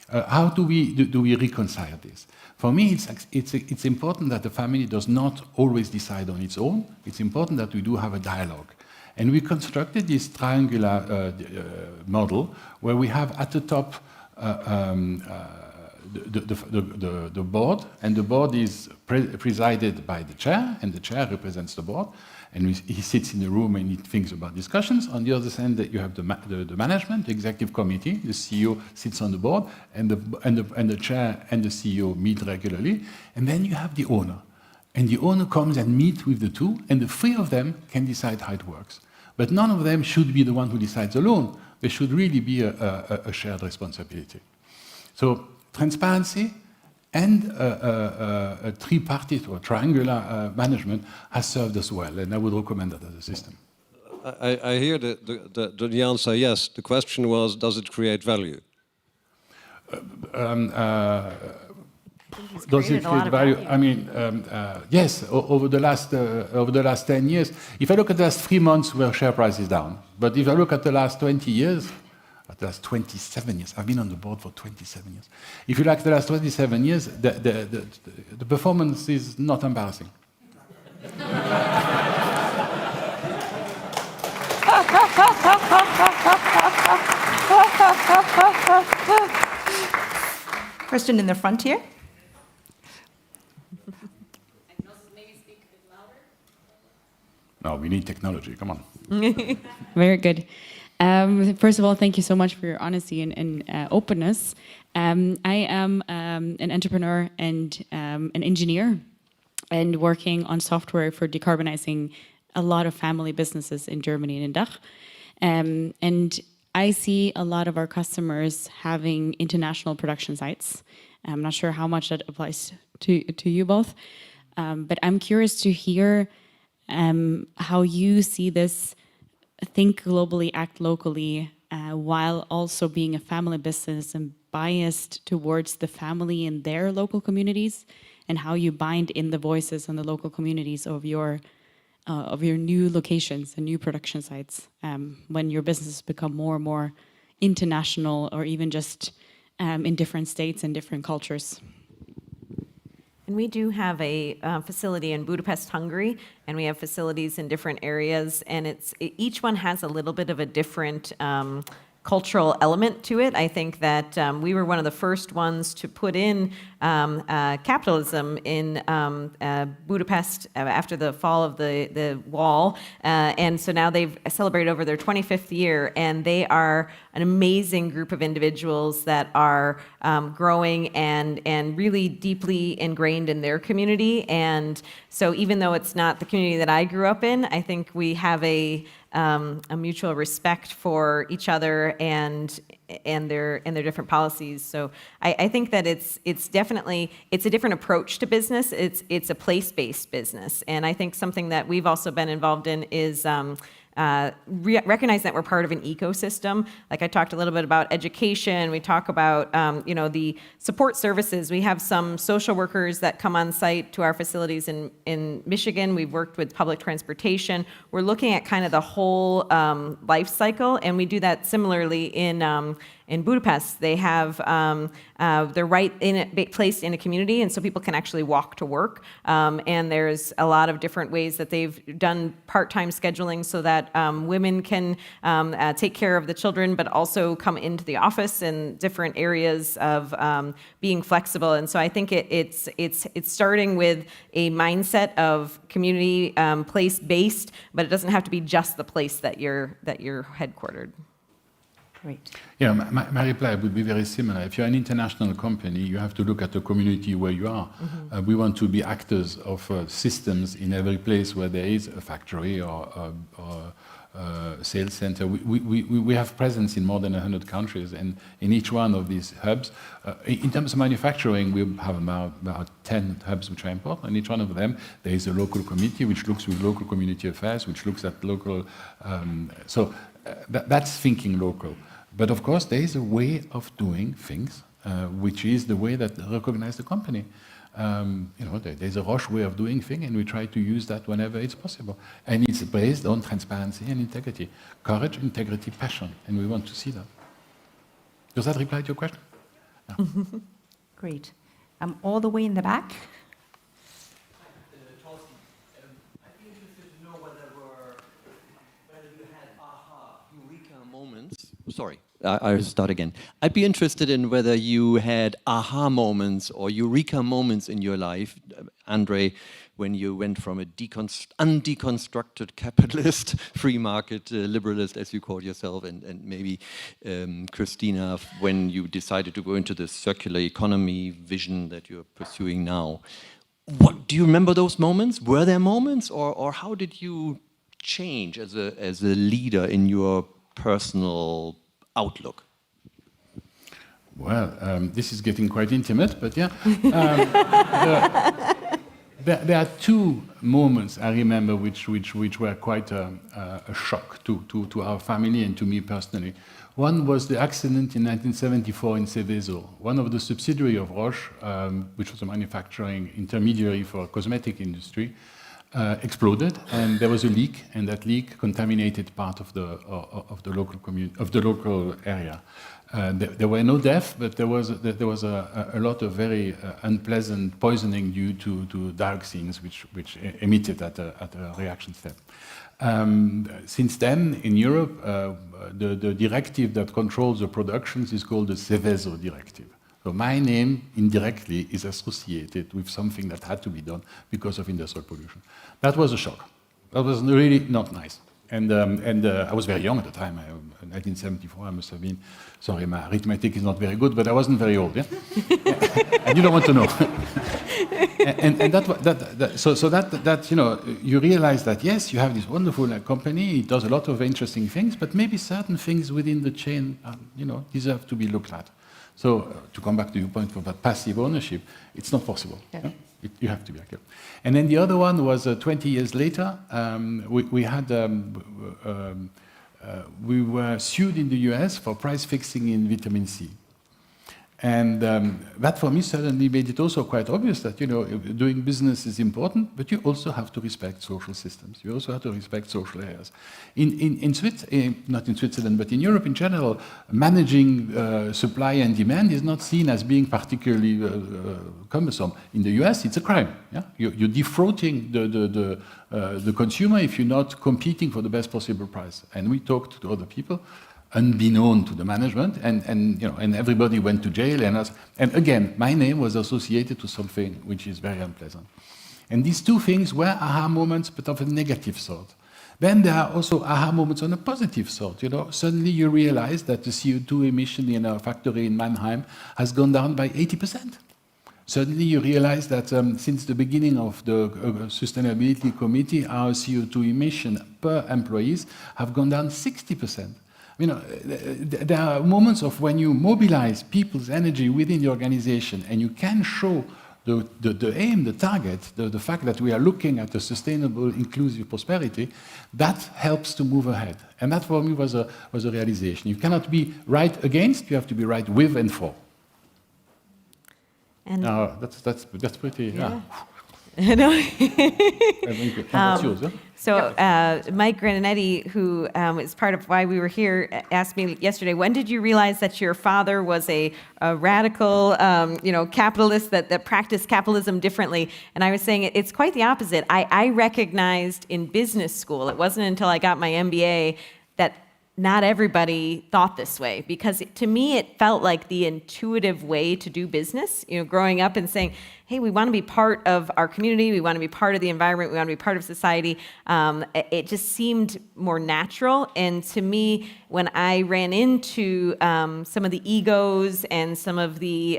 how do we reconcile this? For me, it's important that the family does not always decide on its own. It's important that we do have a dialogue. And we constructed this triangular model where we have at the top the board, and the board is presided by the chair, and the chair represents the board. And he sits in the room and he thinks about discussions. On the other side, you have the management, the executive committee. The CEO sits on the board, and the chair and the CEO meet regularly. And then you have the owner. And the owner comes and meets with the two, and the three of them can decide how it works. But none of them should be the one who decides alone. There should really be a shared responsibility. So transparency and a tripartite or triangular management has served us well, and I would recommend that as a system. I hear the answer yes. The question was, does it create value? Does it create value? I mean, yes. Over the last 10 years, if I look at the last 3 months, where share price is down, but if I look at the last 20 years. At the last 27 years. I've been on the board for 27 years. If you like the last 27 years, the performance is not embarrassing. Question in the front here. No, we need technology. Come on. Very good. First of all, thank you so much for your honesty and openness. I am an entrepreneur and an engineer, and working on software for decarbonizing a lot of family businesses in Germany and in DACH. And I see a lot of our customers having international production sites. I'm not sure how much that applies to you both, but I'm curious to hear how you see this think globally, act locally, while also being a family business and biased towards the family and their local communities, and how you bind in the voices and the local communities of your new locations and new production sites when your businesses become more and more international, or even just in different states and different cultures. And we do have a facility in Budapest, Hungary, and we have facilities in different areas, and each one has a little bit of a different cultural element to it. I think that we were one of the first ones to put in capitalism in Budapest after the fall of the wall. And so now they've celebrated over their 25th year, and they are an amazing group of individuals that are growing and really deeply ingrained in their community. And so even though it's not the community that I grew up in, I think we have a mutual respect for each other and their different policies. So I think that it's definitely a different approach to business. It's a place-based business, and I think something that we've also been involved in is recognize that we're part of an ecosystem. Like I talked a little bit about education. We talk about the support services. We have some social workers that come on site to our facilities in Michigan. We've worked with public transportation. We're looking at kind of the whole life cycle, and we do that similarly in Budapest. They have they're right in it, placed in a community, and so people can actually walk to work. And there's a lot of different ways that they've done part-time scheduling so that women can take care of the children, but also come into the office in different areas of being flexible. And so I think it's starting with a mindset of community place-based, but it doesn't have to be just the place that you're headquartered. Great. Yeah, my reply would be very similar. If you're an international company, you have to look at the community where you are. Mm-hmm. We want to be actors of systems in every place where there is a factory or a sales center. We have presence in more than 100 countries, and in each one of these hubs, in terms of manufacturing, we have about 10 hubs which are important. And each one of them, there is a local committee which looks with local community affairs, which looks at local. That's thinking local. But of course, there is a way of doing things, which is the way that recognize the company. There's a Roche way of doing things, and we try to use that whenever it's possible. And it's based on transparency and integrity. Courage, integrity, passion, and we want to see that. Does that reply to your question? Yeah. Great. All the way in the back. I'd be interested to know whether you had aha, eureka moments. Sorry, I'll start again. I'd be interested in whether you had aha moments or eureka moments in your life, André, when you went from a undeconstructed capitalist, free market liberalist, as you call yourself, and maybe Christina, when you decided to go into the circular economy vision that you're pursuing now. What do you remember those moments? Were there moments, or how did you change as a leader in your personal outlook? Well, this is getting quite intimate, but yeah. There are two moments I remember which were quite a shock to our family and to me personally. One was the accident in 1974 in Seveso. One of the subsidiaries of Roche, which was a manufacturing intermediary for cosmetic industry, exploded, and there was a leak, and that leak contaminated part of the local area. There were no deaths, but there was a lot of very unpleasant poisoning due to dioxins, which emitted at a reaction step. Since then, in Europe, the directive that controls the productions is called the Seveso directive. So my name indirectly is associated with something that had to be done because of industrial pollution. That was a shock. that was really not nice. And I was very young at the time. 1974, I must have been. Sorry, my arithmetic is not very good, but I wasn't very old. Yeah, and you don't want to know. So that you know, you realize that yes, you have this wonderful company. It does a lot of interesting things, but maybe certain things within the chain, you know, deserve to be looked at. So to come back to your point of that passive ownership, it's not possible. Yeah. Yeah? You have to be active. And then the other one was 20 years later. We were sued in the US for price fixing in vitamin C. And that for me certainly made it also quite obvious that, you know, doing business is important, but you also have to respect social systems. You also have to respect social areas. Not in Switzerland, but in Europe in general, managing supply and demand is not seen as being particularly cumbersome. In the US, it's a crime. Yeah? You're defrauding the consumer if you're not competing for the best possible price. And we talked to other people, unbeknown to the management, and everybody went to jail. And again, my name was associated to something which is very unpleasant. And these two things were aha moments, but of a negative sort. Then there are also aha moments on a positive sort. You know, suddenly you realize that the CO2 emission in our factory in Mannheim has gone down by 80%. Suddenly you realize that since the beginning of the Sustainability Committee, our CO2 emission per employees have gone down 60%. You know, there are moments of when you mobilize people's energy within the organization and you can show the aim, the target, the fact that we are looking at a sustainable, inclusive prosperity, that helps to move ahead. And that for me was a realization. You cannot be right against, you have to be right with and for. And that's pretty, yeah. So Mike Graninetti, who is part of why we were here, asked me yesterday, when did you realize that your father was a radical, capitalist that practiced capitalism differently? And I was saying it's quite the opposite. I recognized in business school, it wasn't until I got my MBA that not everybody thought this way, because to me it felt like the intuitive way to do business, you know, growing up and saying, hey, we want to be part of our community, we want to be part of the environment, we want to be part of society. It just seemed more natural. And to me, when I ran into some of the egos and some of the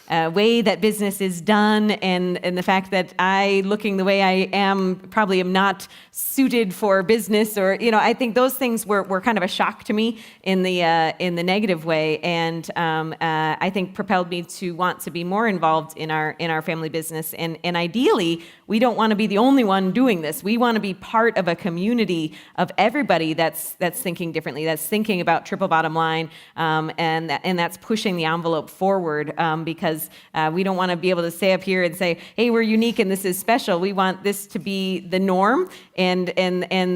way that business is done, and the fact that I, looking the way I am, probably am not suited for business, or, you know, I think those things were kind of a shock to me in the negative way, and I think propelled me to want to be more involved in our family business. And ideally, we don't want to be the only one doing this. We want to be part of a community of everybody that's thinking differently, that's thinking about triple bottom line, and that's pushing the envelope forward, because we don't want to be able to stay up here and say, hey, we're unique and this is special. We want this to be the norm, and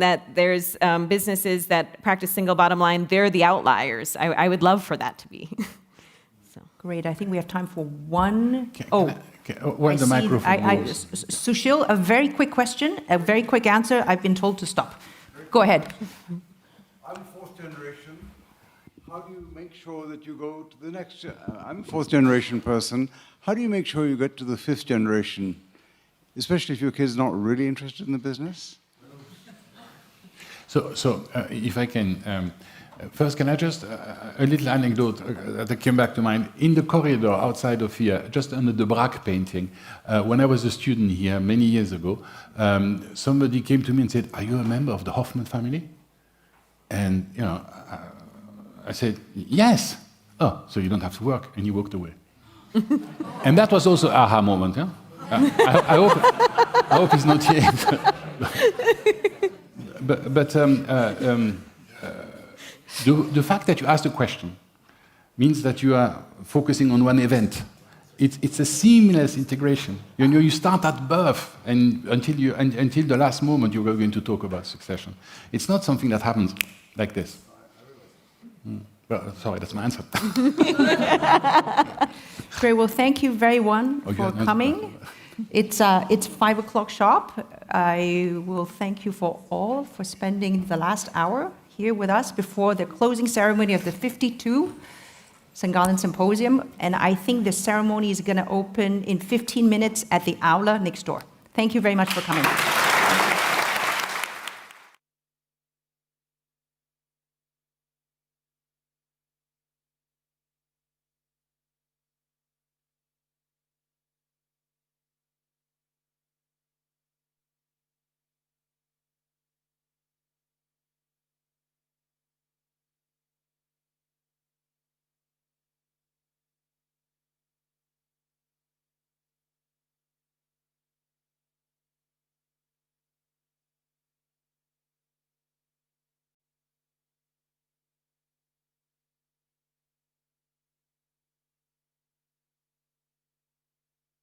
that there's businesses that practice single bottom line, they're the outliers. I would love for that to be. So. Great. I think we have time for one. Where's the microphone? Sushil, a very quick question, a very quick answer. I've been told to stop. Go ahead. I'm fourth generation. How do you make sure that you go to the next? I'm a fourth generation person. How do you make sure you get to the fifth generation, especially if your kid's not really interested in the business? So if I can, first, can I just, a little anecdote that came back to mind. In the corridor outside of here, just under the Braque painting, when I was a student here many years ago, somebody came to me and said, are you a member of the Hoffmann family? And, you know, I said, yes. Oh, so you don't have to work, and he walked away. And that was also an aha moment. Yeah? I hope he's not here. But the fact that you asked a question means that you are focusing on one event. It's a seamless integration. You know, you start at birth, and until the last moment, you are going to talk about succession. It's not something that happens like this. Well, sorry, that's my answer. Great. Well, thank you very much for coming. It's 5 o'clock sharp. I will thank you all for spending the last hour here with us before the closing ceremony of the 52 St. Gallen Symposium. And I think the ceremony is going to open in 15 minutes at the aula next door. Thank you very much for coming.